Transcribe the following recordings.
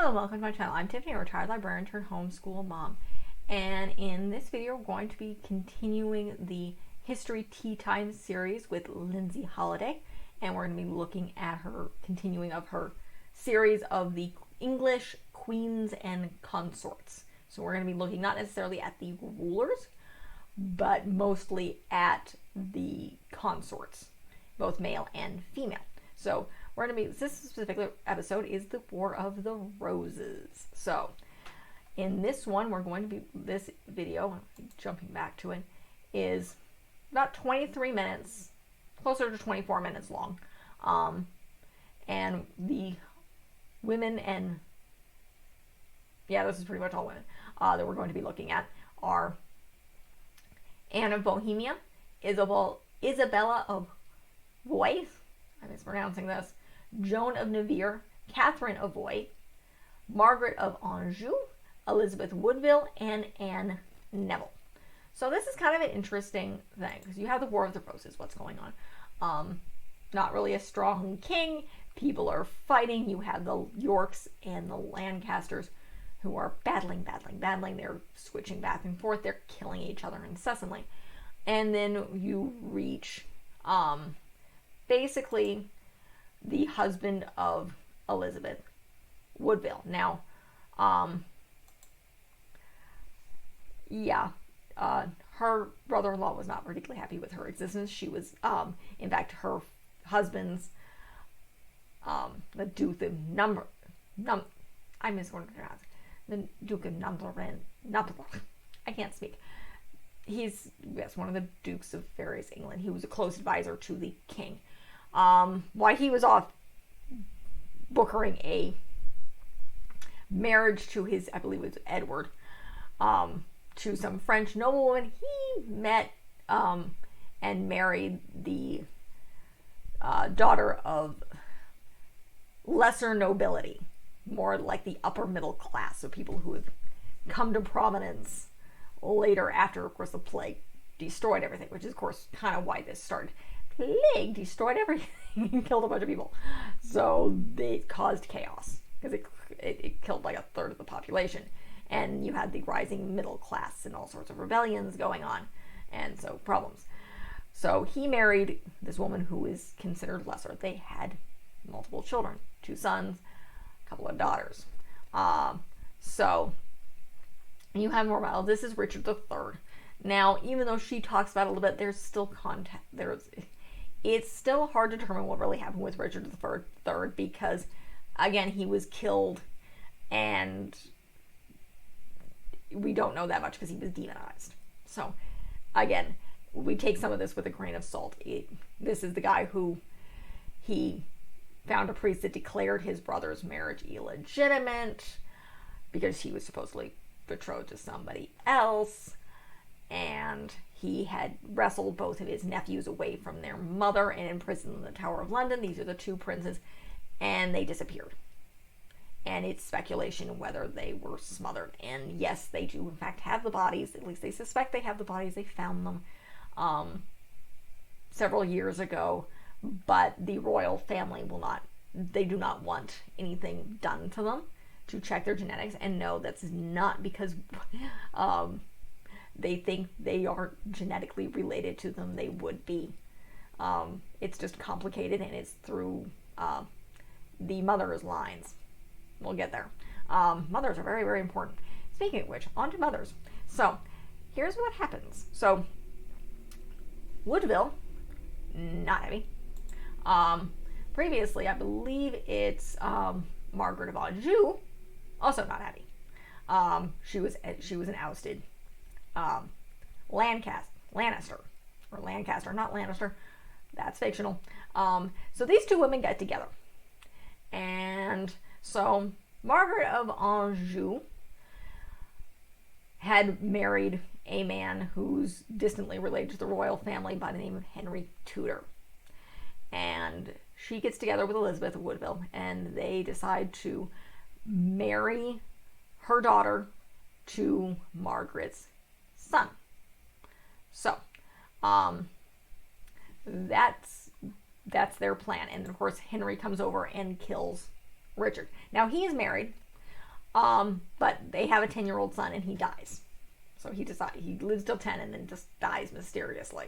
Hello and welcome to my channel. I'm Tiffany, a retired librarian turned homeschool mom. And in this video, we're going to be continuing the History Tea Time series with Lindsay Holiday. And we're going to be looking at her continuing of her series of the English Queens and Consorts. So we're going to be looking not necessarily at the rulers, but mostly at the consorts, both male and female. So we're going to be, this specific episode is the War of the Roses. So in this one, we're going to be, this video, jumping back to it, is about 23 minutes, closer to 24 minutes long. And the women and, yeah, this is pretty much all women that we're going to be looking at are Anne of Bohemia, Isabella of Valois, I'm mispronouncing this, Joan of Navarre, Catherine of Valois, Margaret of Anjou, Elizabeth Woodville, and Anne Neville. So this is kind of an interesting thing because you have the War of the Roses. What's going on? Not really a strong king. People are fighting. You have the Yorks and the Lancasters who are battling. They're switching back and forth. They're killing each other incessantly. And then you reach basically the husband of Elizabeth, Woodville. Now, her brother-in-law was not particularly happy with her existence. She was, in fact, her husband's, the Duke of the Duke of Numberland. I can't speak. He's, yes, one of the dukes of various England. He was a close advisor to the king. While he was off bookering a marriage to his, I believe it was Edward, to some French noblewoman, he met and married the daughter of lesser nobility, more like the upper middle class, so people who have come to prominence later after, of course, the plague destroyed everything, which is, of course, kind of why this started. Plague destroyed everything and killed a bunch of people. So it caused chaos because it killed like a third of the population. And you had the rising middle class and all sorts of rebellions going on. And so problems. So he married this woman who is considered lesser. They had multiple children, 2 sons, a couple of daughters. So you have more about, this is Richard III. Now, even though she talks about it a little bit, there's still contact. It's still hard to determine what really happened with Richard III because, again, he was killed and we don't know that much because he was demonized. So, again, we take some of this with a grain of salt. This is the guy who he found a priest that declared his brother's marriage illegitimate because he was supposedly betrothed to somebody else. And he had wrestled both of his nephews away from their mother and imprisoned in the Tower of London. These are the 2 princes, and they disappeared. And it's speculation whether they were smothered. And yes, they do in fact have the bodies. At least they suspect they have the bodies. They found them several years ago, but the royal family they do not want anything done to them to check their genetics. And no, that's not because they think they aren't genetically related to them. They would be. It's just complicated, and it's through the mother's lines. We'll get there. Mothers are very, very important. Speaking of which, on to mothers. So, here's what happens. So, Woodville, not happy. Previously, I believe it's Margaret of Anjou, also not happy. She was an ousted Lancaster, not Lannister. That's fictional. So these 2 women get together. And so Margaret of Anjou had married a man who's distantly related to the royal family by the name of Henry Tudor. And she gets together with Elizabeth of Woodville, and they decide to marry her daughter to Margaret's son. So, that's their plan. And of course, Henry comes over and kills Richard. Now, he is married But they have a 10-year-old son and he dies. So he lives till 10 and then just dies mysteriously.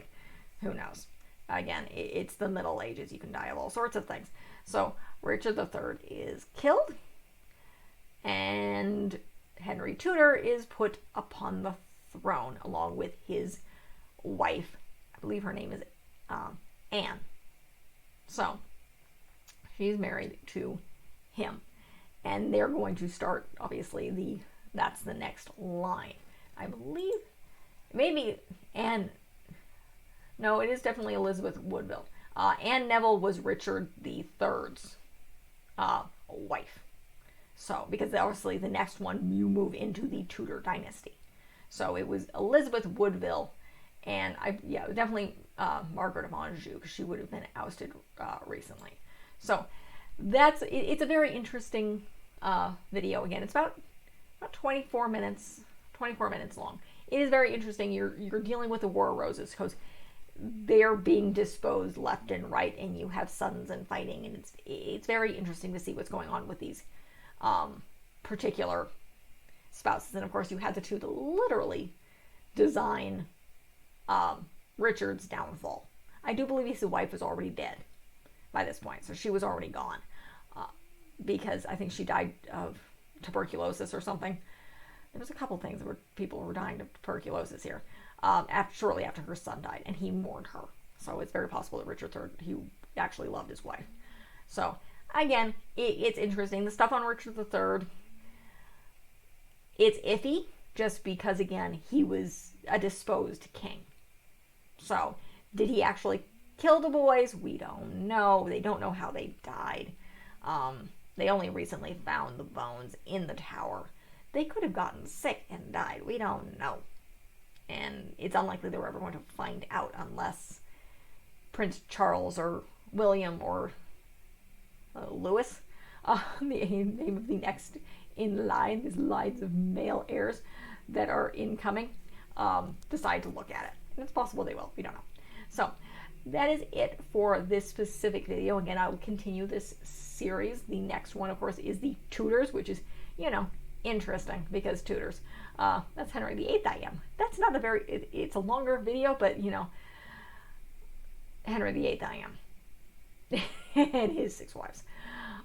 Who knows? Again, it's the Middle Ages. You can die of all sorts of things. So Richard III is killed, and Henry Tudor is put upon the throne along with his wife. I believe her name is Anne. So she's married to him, and they're going to start, obviously, that's the next line. I believe maybe Anne. No, it is definitely Elizabeth Woodville. Anne Neville was Richard III's wife. So, because obviously the next one, you move into the Tudor dynasty. So it was Elizabeth Woodville, and definitely Margaret of Anjou, because she would have been ousted recently. So it's a very interesting video. Again, it's about 24 minutes long. It is very interesting. You're dealing with the War of Roses, because they're being disposed left and right, and you have sons and fighting, and it's very interesting to see what's going on with these particular spouses. And of course, you had the two that literally design Richard's downfall. I do believe his wife was already dead by this point, so she was already gone, because I think she died of tuberculosis or something. There was a couple things where people were dying of tuberculosis here. Shortly after her son died, and he mourned her. So it's very possible that Richard III, he actually loved his wife. So again, it's interesting. The stuff on Richard III, it's iffy, just because, again, he was a disposed king. So did he actually kill the boys? We don't know. They don't know how they died. They only recently found the bones in the tower. They could have gotten sick and died. We don't know. And it's unlikely they were ever going to find out unless Prince Charles or William or Louis, the name of the next in line, these lines of male heirs that are incoming, decide to look at it. And it's possible they will. We don't know. So that is it for this specific video. Again, I will continue this series. The next one, of course, is the Tudors, which is, interesting, because Tudors. That's Henry VIII I am. That's not a very, it's a longer video, but, Henry VIII I am. And his 6 wives.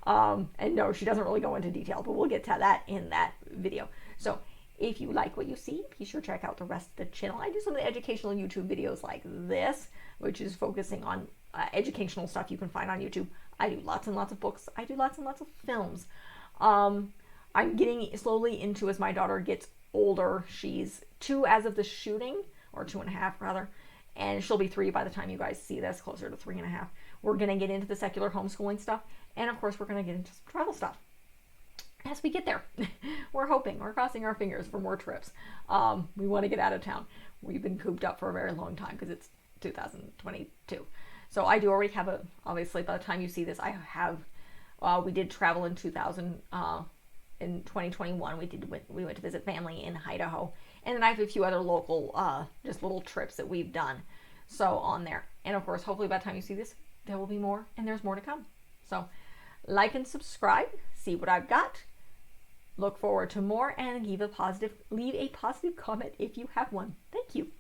And no, she doesn't really go into detail, but we'll get to that in that video. So if you like what you see, be sure to check out the rest of the channel. I do some of the educational YouTube videos like this, which is focusing on educational stuff you can find on YouTube. I do lots and lots of books. I do lots and lots of films. I'm getting slowly into, as my daughter gets older, she's 2 as of the shooting, or 2.5 rather, and she'll be 3 by the time you guys see this, closer to 3.5. We're going to get into the secular homeschooling stuff, and of course we're going to get into some travel stuff as we get there. We're crossing our fingers for more trips. We want to get out of town. We've been cooped up for a very long time because it's 2022. So I do already have obviously by the time you see this, I have, we did travel in 2021, we went to visit family in Idaho, and then I have a few other local, just little trips that we've done. So on there, and of course, hopefully by the time you see this, there will be more, and there's more to come. So like and subscribe, see what I've got. Look forward to more, and leave a positive comment if you have one. Thank you.